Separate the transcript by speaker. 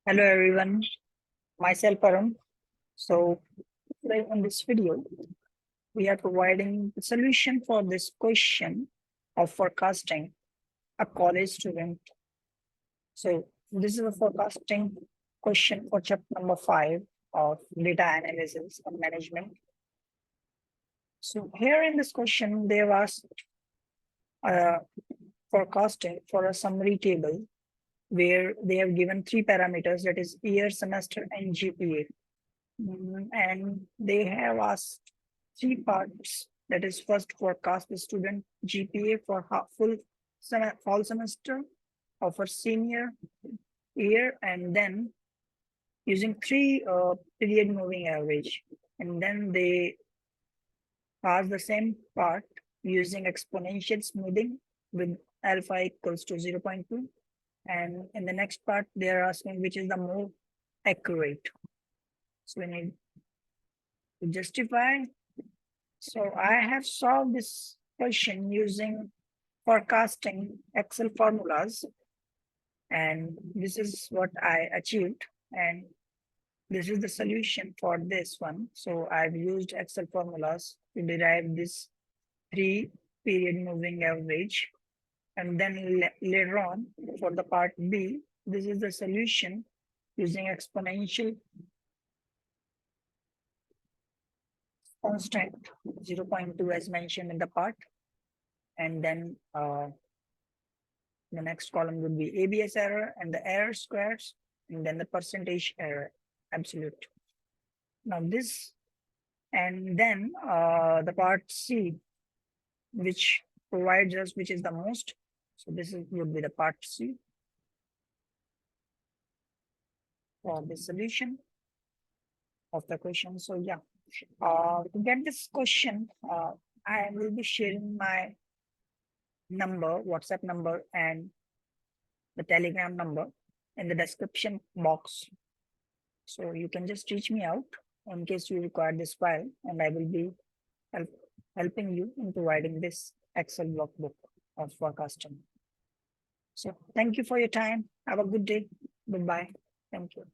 Speaker 1: Hello everyone, myself Arun. So today in this video, we are providing the solution for this question of forecasting a college student. So this is a forecasting question for chapter number 5 of data analysis and management. So here in this question, they have asked forecasting for a summary table where they have given three parameters, that is year, semester, and GPA. And they have asked three parts. That is, first forecast the student GPA for fall semester of a senior year, and then using three period moving average. And then they ask the same part using exponential smoothing with alpha equals to 0.2. And in the next part, they are asking which is the more accurate. So we need to justify. So I have solved this question using forecasting Excel formulas, and this is what I achieved, and this is the solution for this one. So I've used Excel formulas to derive this three period moving average, and then later on for the part B, this is the solution using exponential constant 0.2 as mentioned in the part. And then the next column would be ABS error and the error squares, and then the percentage error absolute. Now this, and then the part C, which provides us which is the most. So this would be the part C for the solution of the question. So yeah, to get this question, I will be sharing my WhatsApp number, and the Telegram number in the description box. So you can just reach me out in case you require this file, and I will be helping you in providing this Excel workbook of forecasting. So thank you for your time. Have a good day. Goodbye. Thank you.